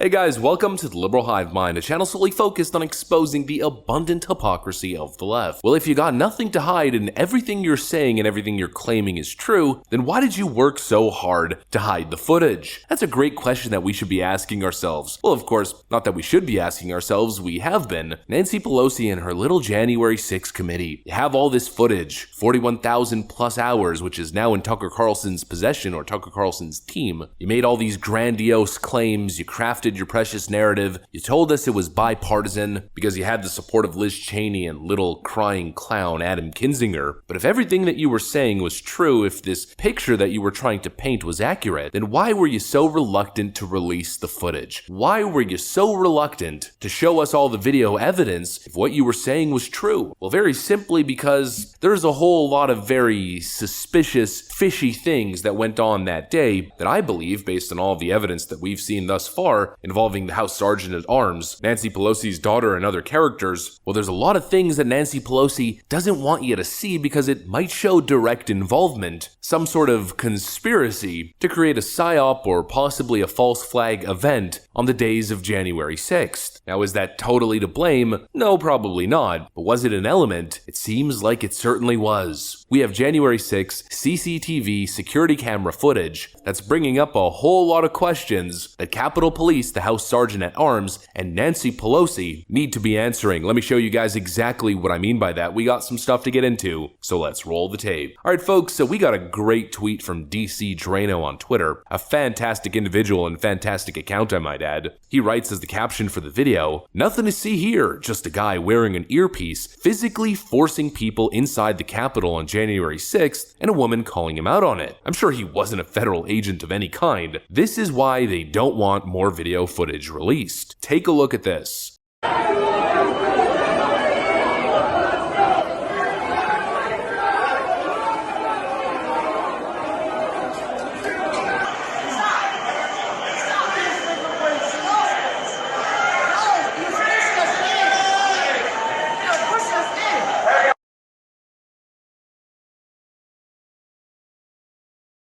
Hey guys, welcome to the Liberal Hive Mind, a channel solely focused on exposing the abundant hypocrisy of the left. Well, if you got nothing to hide and everything you're saying and everything you're claiming is true, then why did you work so hard to hide the footage? That's a great question that we should be asking ourselves. Well, of course, not that we should be asking ourselves, we have been. Nancy Pelosi and her little January 6th committee. You have all this footage, 41,000 plus hours, which is now in Tucker Carlson's possession or Tucker Carlson's team. You made all these grandiose claims, you crafted your precious narrative. You told us it was bipartisan because you had the support of Liz Cheney and little crying clown Adam Kinzinger. But if everything that you were saying was true, if this picture that you were trying to paint was accurate, then why were you so reluctant to release the footage? Why were you so reluctant to show us all the video evidence if what you were saying was true? Well, very simply because there's a whole lot of very suspicious, fishy things that went on that day that I believe, based on all of the evidence that we've seen thus far, involving the House Sergeant at Arms, Nancy Pelosi's daughter, and other characters, well, there's a lot of things that Nancy Pelosi doesn't want you to see because it might show direct involvement, some sort of conspiracy to create a psyop or possibly a false flag event on the days of January 6th. Now, is that totally to blame? No, probably not. But was it an element? It seems like it certainly was. We have January 6th CCTV security camera footage that's bringing up a whole lot of questions that Capitol Police, the House Sergeant at Arms, and Nancy Pelosi need to be answering. Let me show you guys exactly what I mean by that. We got some stuff to get into, so let's roll the tape. Alright folks, so we got a great tweet from DC Drano on Twitter, a fantastic individual and fantastic account I might add. He writes as the caption for the video, "Nothing to see here, just a guy wearing an earpiece physically forcing people inside the Capitol on January 6th and a woman calling him out on it. I'm sure he wasn't a federal agent of any kind. This is why they don't want more video footage released. Take a look at this."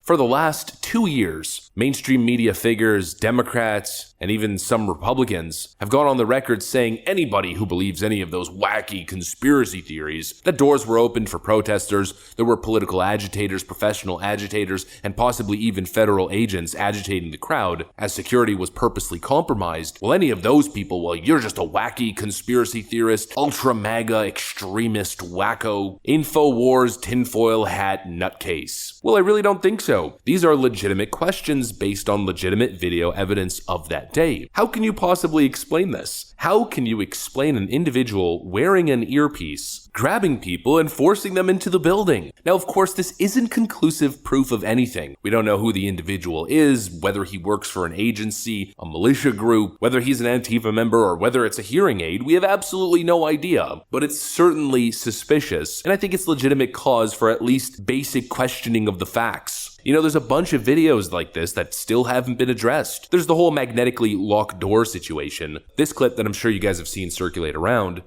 For the last 2 years, mainstream media figures, Democrats, and even some Republicans have gone on the record saying anybody who believes any of those wacky conspiracy theories, that doors were opened for protesters, there were political agitators, professional agitators, and possibly even federal agents agitating the crowd as security was purposely compromised. Well, any of those people, well, you're just a wacky conspiracy theorist, ultra MAGA extremist wacko, InfoWars tinfoil hat nutcase. Well, I really don't think so. These are legitimate questions based on legitimate video evidence of that day. How can you possibly explain this? How can you explain an individual wearing an earpiece, grabbing people and forcing them into the building? Now, of course, this isn't conclusive proof of anything. We don't know who the individual is, whether he works for an agency, a militia group, whether he's an Antifa member, or whether it's a hearing aid. We have absolutely no idea, but it's certainly suspicious, and I think it's legitimate cause for at least basic questioning of the facts. You know, there's a bunch of videos like this that still haven't been addressed. There's the whole magnetically locked door situation. This clip that I'm sure you guys have seen circulate around.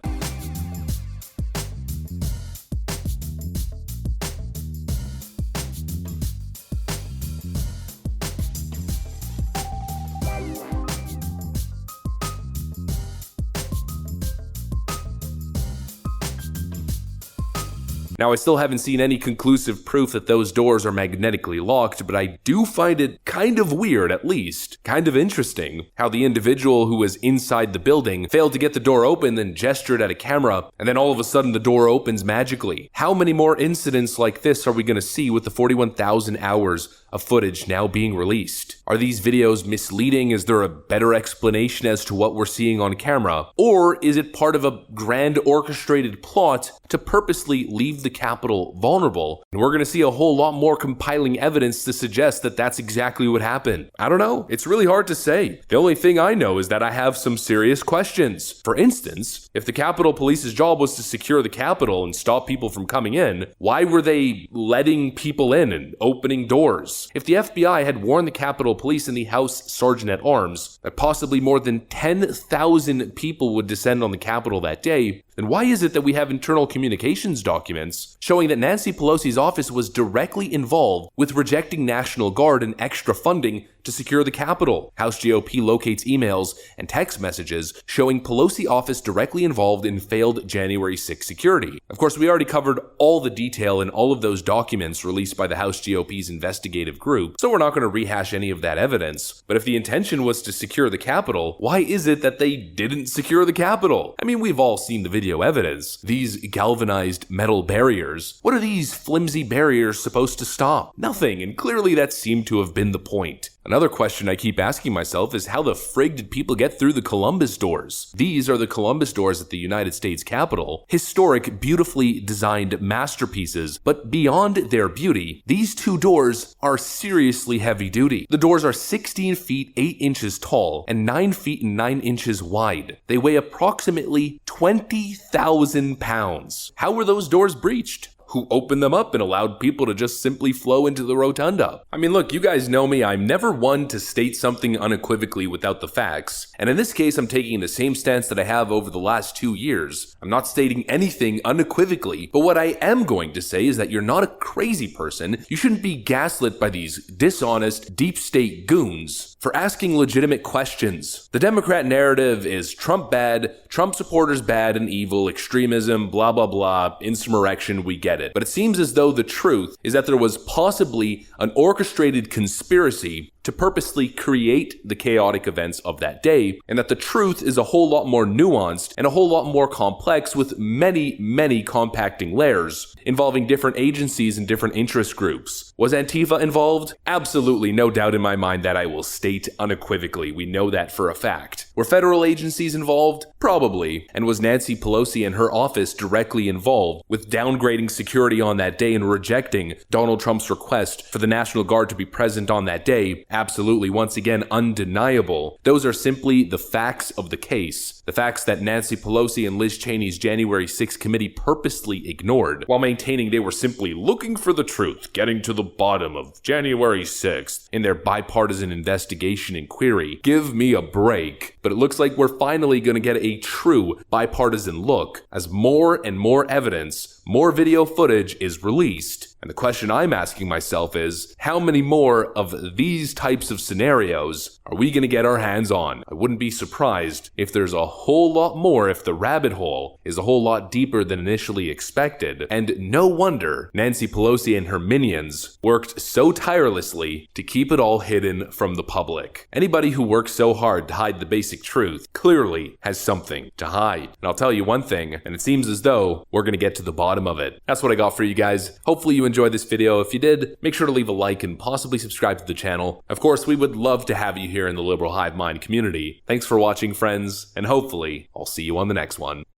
Now, I still haven't seen any conclusive proof that those doors are magnetically locked, but I do find it kind of weird, at least, kind of interesting, how the individual who was inside the building failed to get the door open, then gestured at a camera, and then all of a sudden the door opens magically. How many more incidents like this are we going to see with the 41,000 hours of footage now being released? Are these videos misleading? Is there a better explanation as to what we're seeing on camera? Or is it part of a grand orchestrated plot to purposely leave the Capitol vulnerable? And we're going to see a whole lot more compiling evidence to suggest that that's exactly what happened. I don't know. It's really hard to say. The only thing I know is that I have some serious questions. For instance, if the Capitol Police's job was to secure the Capitol and stop people from coming in, why were they letting people in and opening doors? If the FBI had warned the Capitol Police and the House Sergeant at Arms that possibly more than 10,000 people would descend on the Capitol that day, then why is it that we have internal communications documents showing that Nancy Pelosi's office was directly involved with rejecting National Guard and extra funding to secure the Capitol? House GOP locates emails and text messages showing Pelosi office directly involved in failed January 6 security. Of course, we already covered all the detail in all of those documents released by the House GOP's investigative group, so we're not going to rehash any of that evidence. But if the intention was to secure the Capitol, why is it that they didn't secure the Capitol? I mean, we've all seen the video evidence. These galvanized metal barriers. What are these flimsy barriers supposed to stop? Nothing, and clearly that seemed to have been the point. Another question I keep asking myself is how the frig did people get through the Columbus doors? These are the Columbus doors at the United States Capitol. Historic, beautifully designed masterpieces, but beyond their beauty, these two doors are seriously heavy duty. The doors are 16 feet 8 inches tall and 9 feet and 9 inches wide. They weigh approximately 20,000 pounds. How were those doors breached? Who opened them up and allowed people to just simply flow into the rotunda? I mean, look, you guys know me, I'm never one to state something unequivocally without the facts, and in this case I'm taking the same stance that I have over the last 2 years. I'm not stating anything unequivocally, but what I am going to say is that you're not a crazy person. You shouldn't be gaslit by these dishonest, deep state goons for asking legitimate questions. The Democrat narrative is Trump bad, Trump supporters bad and evil, extremism, blah blah blah, insurrection, we get it. But it seems as though the truth is that there was possibly an orchestrated conspiracy to purposely create the chaotic events of that day, and that the truth is a whole lot more nuanced and a whole lot more complex with many compacting layers involving different agencies and different interest groups. Was Antifa involved? Absolutely, no doubt in my mind that I will state unequivocally. We know that for a fact. Were federal agencies involved? Probably. And was Nancy Pelosi and her office directly involved with downgrading security on that day and rejecting Donald Trump's request for the National Guard to be present on that day? Absolutely, once again, undeniable. Those are simply the facts of the case. The facts that Nancy Pelosi and Liz Cheney's January 6 committee purposely ignored, while maintaining they were simply looking for the truth, getting to the bottom of January 6th in their bipartisan investigation and query. Give me a break. But it looks like we're finally going to get a true bipartisan look as more and more evidence, more video footage is released. And the question I'm asking myself is, how many more of these types of scenarios are we going to get our hands on? I wouldn't be surprised if there's a whole lot more, if the rabbit hole is a whole lot deeper than initially expected. And no wonder Nancy Pelosi and her minions worked so tirelessly to keep it all hidden from the public. Anybody who works so hard to hide the basic truth clearly has something to hide. And I'll tell you one thing, and it seems as though we're going to get to the bottom of it. That's what I got for you guys. Hopefully you enjoyed this video. If you did, make sure to leave a like and possibly subscribe to the channel. Of course, we would love to have you here in the Liberal Hive Mind community. Thanks for watching, friends, and hopefully I'll see you on the next one.